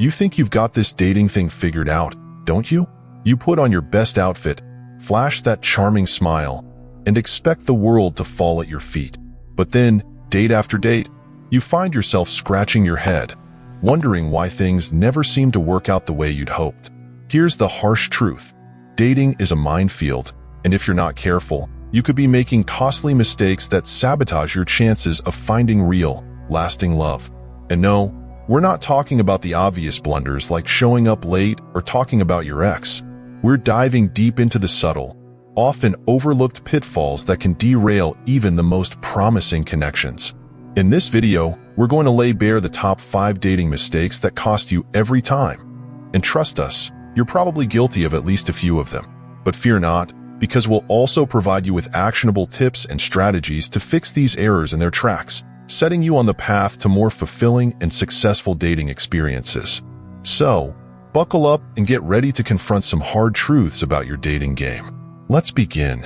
You think you've got this dating thing figured out, don't you? You put on your best outfit, flash that charming smile, and expect the world to fall at your feet. But then, date after date, you find yourself scratching your head, wondering why things never seem to work out the way you'd hoped. Here's the harsh truth. Dating is a minefield, and if you're not careful, you could be making costly mistakes that sabotage your chances of finding real, lasting love. And no, we're not talking about the obvious blunders like showing up late or talking about your ex. We're diving deep into the subtle, often overlooked pitfalls that can derail even the most promising connections. In this video, we're going to lay bare the top 5 dating mistakes that cost you every time. And trust us, you're probably guilty of at least a few of them. But fear not, because we'll also provide you with actionable tips and strategies to fix these errors in their tracks, setting you on the path to more fulfilling and successful dating experiences. So, buckle up and get ready to confront some hard truths about your dating game. Let's begin.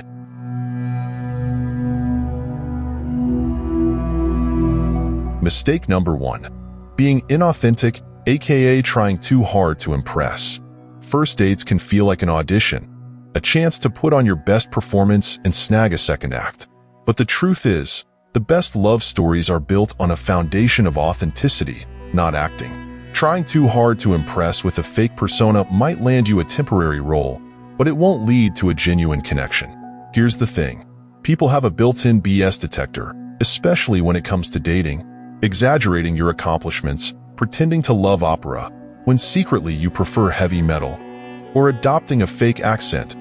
Mistake number 1. Being inauthentic, aka trying too hard to impress. First dates can feel like an audition, a chance to put on your best performance and snag a second act. But the truth is, the best love stories are built on a foundation of authenticity, not acting. Trying too hard to impress with a fake persona might land you a temporary role, but it won't lead to a genuine connection. Here's the thing. People have a built-in BS detector, especially when it comes to dating. Exaggerating your accomplishments, pretending to love opera, when secretly you prefer heavy metal, or adopting a fake accent.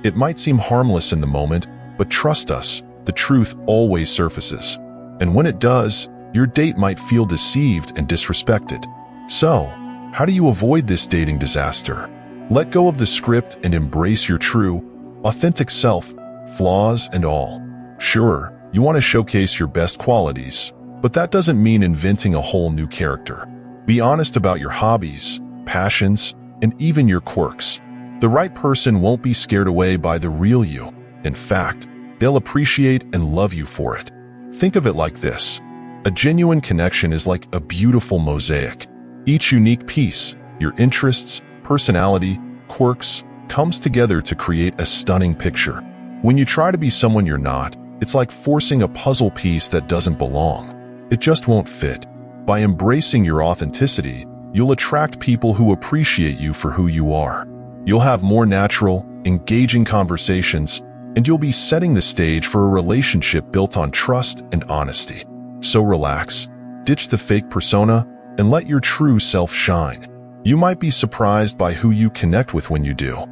It might seem harmless in the moment, but trust us, the truth always surfaces. And when it does, your date might feel deceived and disrespected. So, how do you avoid this dating disaster? Let go of the script and embrace your true, authentic self, flaws and all. Sure, you want to showcase your best qualities, but that doesn't mean inventing a whole new character. Be honest about your hobbies, passions, and even your quirks. The right person won't be scared away by the real you. In fact, they'll appreciate and love you for it. Think of it like this. A genuine connection is like a beautiful mosaic. Each unique piece, your interests, personality, quirks, comes together to create a stunning picture. When you try to be someone you're not, it's like forcing a puzzle piece that doesn't belong. It just won't fit. By embracing your authenticity, you'll attract people who appreciate you for who you are. You'll have more natural, engaging conversations, and you'll be setting the stage for a relationship built on trust and honesty. So relax, ditch the fake persona, and let your true self shine. You might be surprised by who you connect with when you do.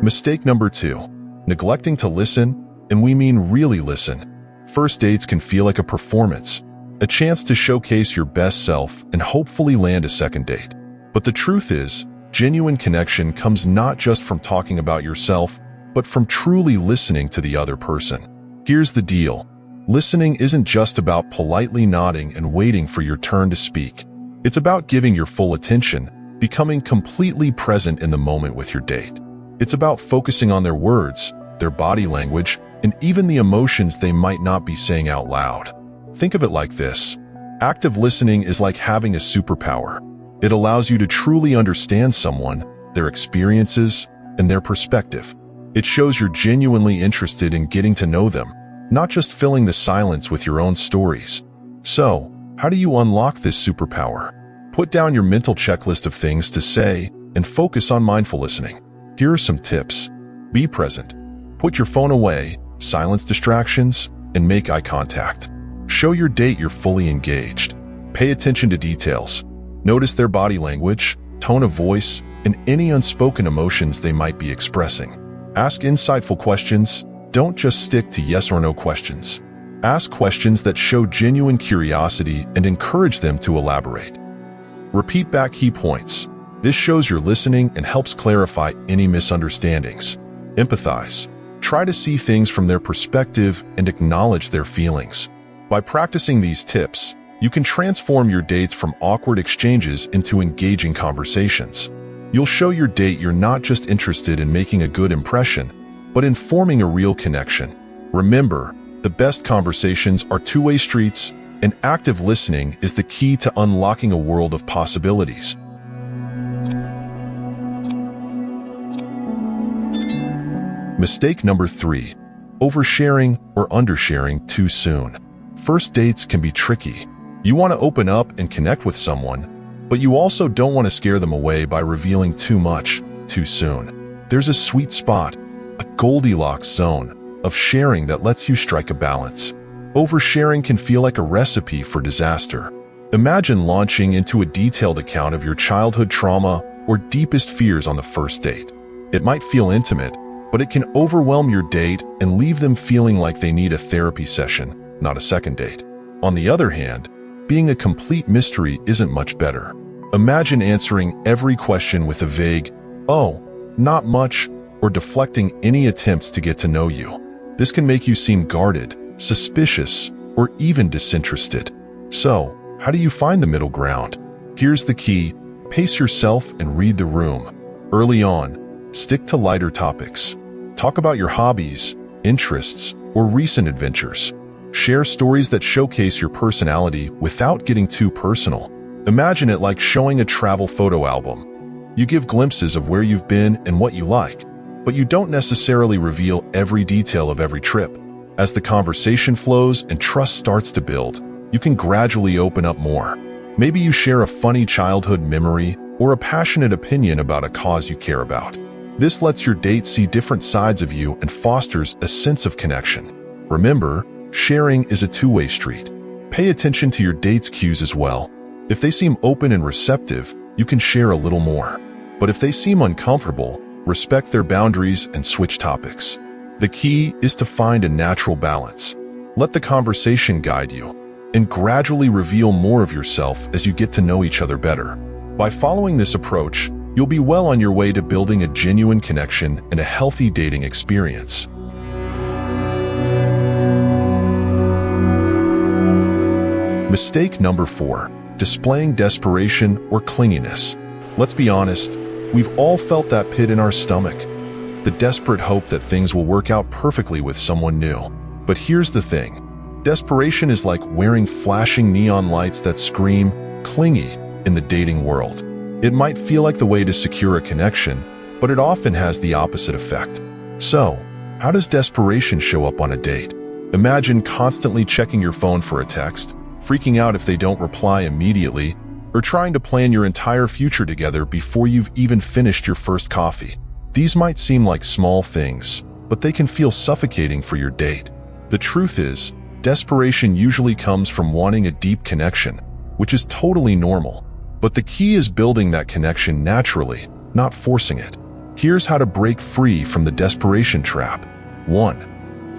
Mistake number 2. Neglecting to listen, and we mean really listen. First dates can feel like a performance, a chance to showcase your best self and hopefully land a second date. But the truth is, genuine connection comes not just from talking about yourself, but from truly listening to the other person. Here's the deal. Listening isn't just about politely nodding and waiting for your turn to speak. It's about giving your full attention, becoming completely present in the moment with your date. It's about focusing on their words, their body language, and even the emotions they might not be saying out loud. Think of it like this. Active listening is like having a superpower. It allows you to truly understand someone, their experiences, and their perspective. It shows you're genuinely interested in getting to know them, not just filling the silence with your own stories. So, how do you unlock this superpower? Put down your mental checklist of things to say and focus on mindful listening. Here are some tips. Be present. Put your phone away, silence distractions, and make eye contact. Show your date you're fully engaged. Pay attention to details. Notice their body language, tone of voice, and any unspoken emotions they might be expressing. Ask insightful questions. Don't just stick to yes or no questions. Ask questions that show genuine curiosity and encourage them to elaborate. Repeat back key points. This shows you're listening and helps clarify any misunderstandings. Empathize. Try to see things from their perspective and acknowledge their feelings. By practicing these tips, you can transform your dates from awkward exchanges into engaging conversations. You'll show your date you're not just interested in making a good impression, but in forming a real connection. Remember, the best conversations are two-way streets, and active listening is the key to unlocking a world of possibilities. Mistake number 3. Oversharing or undersharing too soon. First dates can be tricky. You want to open up and connect with someone, but you also don't want to scare them away by revealing too much too soon. There's a sweet spot, a Goldilocks zone of sharing that lets you strike a balance. Oversharing can feel like a recipe for disaster. Imagine launching into a detailed account of your childhood trauma or deepest fears on the first date. It might feel intimate, but it can overwhelm your date and leave them feeling like they need a therapy session, not a second date. On the other hand, being a complete mystery isn't much better. Imagine answering every question with a vague, "Oh, not much," or deflecting any attempts to get to know you. This can make you seem guarded, suspicious, or even disinterested. So, how do you find the middle ground? Here's the key: pace yourself and read the room. Early on, stick to lighter topics. Talk about your hobbies, interests, or recent adventures. Share stories that showcase your personality without getting too personal. Imagine it like showing a travel photo album. You give glimpses of where you've been and what you like, but you don't necessarily reveal every detail of every trip. As the conversation flows and trust starts to build, you can gradually open up more. Maybe you share a funny childhood memory or a passionate opinion about a cause you care about. This lets your date see different sides of you and fosters a sense of connection. Remember, sharing is a two-way street. Pay attention to your date's cues as well. If they seem open and receptive, you can share a little more. But if they seem uncomfortable, respect their boundaries and switch topics. The key is to find a natural balance. Let the conversation guide you, and gradually reveal more of yourself as you get to know each other better. By following this approach, you'll be well on your way to building a genuine connection and a healthy dating experience. Mistake number 4. Displaying desperation or clinginess. Let's be honest, we've all felt that pit in our stomach. The desperate hope that things will work out perfectly with someone new. But here's the thing. Desperation is like wearing flashing neon lights that scream, "Clingy," in the dating world. It might feel like the way to secure a connection, but it often has the opposite effect. So, how does desperation show up on a date? Imagine constantly checking your phone for a text, freaking out if they don't reply immediately, or trying to plan your entire future together before you've even finished your first coffee. These might seem like small things, but they can feel suffocating for your date. The truth is, desperation usually comes from wanting a deep connection, which is totally normal. But the key is building that connection naturally, not forcing it. Here's how to break free from the desperation trap. 1.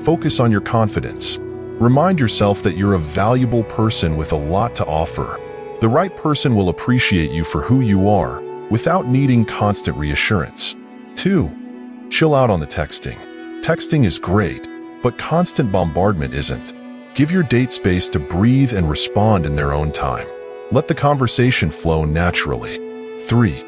Focus on your confidence. Remind yourself that you're a valuable person with a lot to offer. The right person will appreciate you for who you are, without needing constant reassurance. 2. Chill out on the texting. Texting is great, but constant bombardment isn't. Give your date space to breathe and respond in their own time. Let the conversation flow naturally. 3.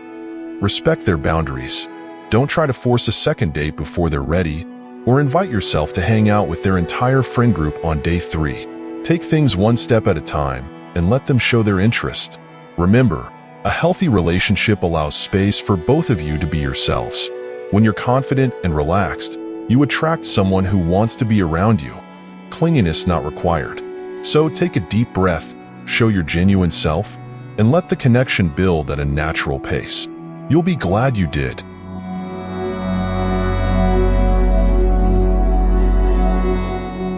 Respect their boundaries. Don't try to force a second date before they're ready, or invite yourself to hang out with their entire friend group on day 3. Take things one step at a time and let them show their interest. Remember, a healthy relationship allows space for both of you to be yourselves. When you're confident and relaxed, you attract someone who wants to be around you. Clinginess not required. So take a deep breath, show your genuine self, and let the connection build at a natural pace. You'll be glad you did.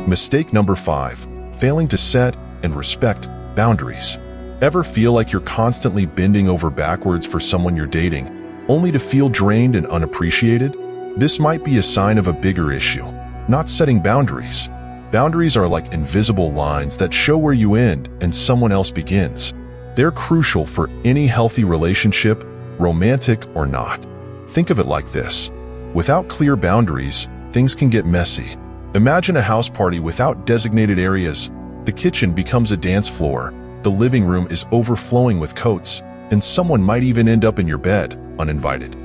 Mistake number 5. Failing to set and respect boundaries. Ever feel like you're constantly bending over backwards for someone you're dating, only to feel drained and unappreciated? This might be a sign of a bigger issue, not setting boundaries. Boundaries are like invisible lines that show where you end and someone else begins. They're crucial for any healthy relationship, romantic or not. Think of it like this. Without clear boundaries, things can get messy. Imagine a house party without designated areas. The kitchen becomes a dance floor, the living room is overflowing with coats, and someone might even end up in your bed, uninvited.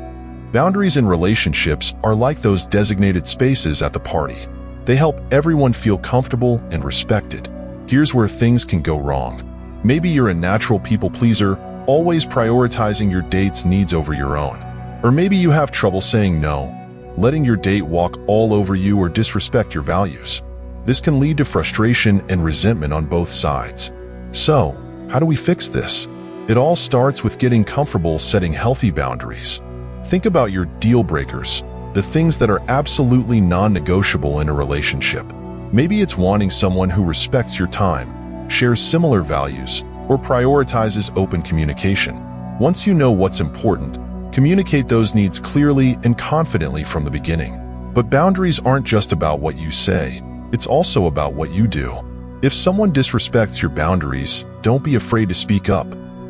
Boundaries in relationships are like those designated spaces at the party. They help everyone feel comfortable and respected. Here's where things can go wrong. Maybe you're a natural people pleaser, always prioritizing your date's needs over your own. Or maybe you have trouble saying no, letting your date walk all over you or disrespect your values. This can lead to frustration and resentment on both sides. So, how do we fix this? It all starts with getting comfortable setting healthy boundaries. Think about your deal breakers, the things that are absolutely non-negotiable in a relationship. Maybe it's wanting someone who respects your time, shares similar values, or prioritizes open communication. Once you know what's important, communicate those needs clearly and confidently from the beginning. But boundaries aren't just about what you say, it's also about what you do. If someone disrespects your boundaries, don't be afraid to speak up.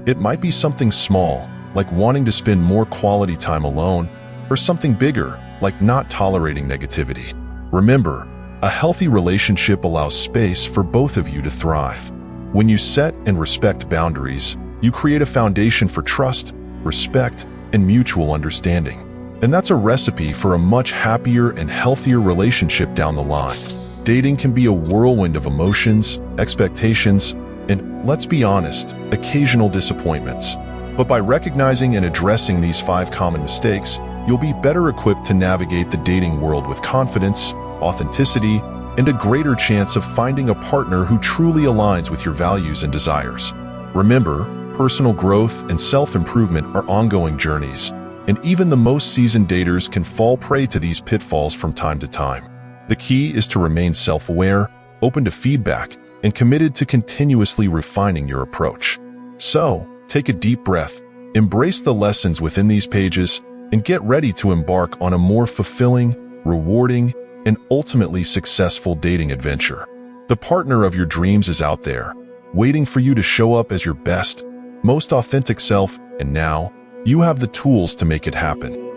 It might be something small, like wanting to spend more quality time alone, or something bigger, like not tolerating negativity. Remember, a healthy relationship allows space for both of you to thrive. When you set and respect boundaries, you create a foundation for trust, respect, and mutual understanding. And that's a recipe for a much happier and healthier relationship down the line. Dating can be a whirlwind of emotions, expectations, and, let's be honest, occasional disappointments. But by recognizing and addressing these 5 common mistakes, you'll be better equipped to navigate the dating world with confidence, authenticity, and a greater chance of finding a partner who truly aligns with your values and desires. Remember, personal growth and self-improvement are ongoing journeys, and even the most seasoned daters can fall prey to these pitfalls from time to time. The key is to remain self-aware, open to feedback, and committed to continuously refining your approach. So, take a deep breath, embrace the lessons within these pages, and get ready to embark on a more fulfilling, rewarding, and ultimately successful dating adventure. The partner of your dreams is out there, waiting for you to show up as your best, most authentic self, and now, you have the tools to make it happen.